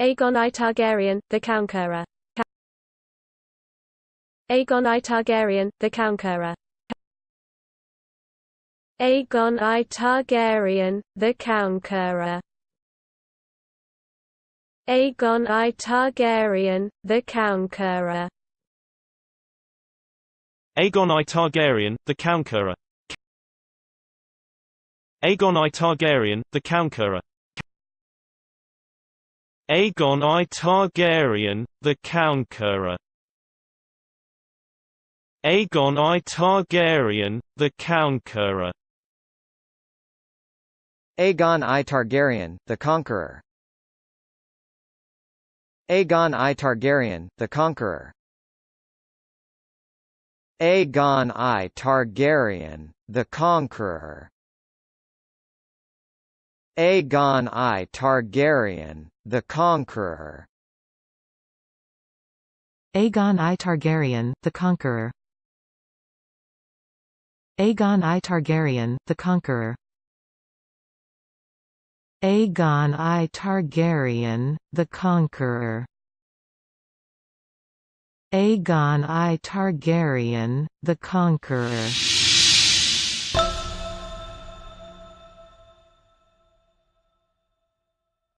Aegon I Targaryen, the Counqeror. Aegon I Targaryen, the Counqeror. Aegon I Targaryen, the Counqeror. Aegon I Targaryen, the Counqeror. Aegon I Targaryen, the Counqeror. Aegon I Targaryen, the Counqeror. Aegon I Targaryen, the Counqeror. Aegon I Targaryen, the Counqeror. Aegon I Targaryen, the Conqueror. Aegon I Targaryen, the Conqueror. Aegon I Targaryen, the Conqueror. Aegon I Targaryen, the Conqueror. Aegon I Targaryen, the Conqueror. Aegon I Targaryen, the Conqueror. Aegon I Targaryen, the Conqueror. Aegon I Targaryen, the Conqueror.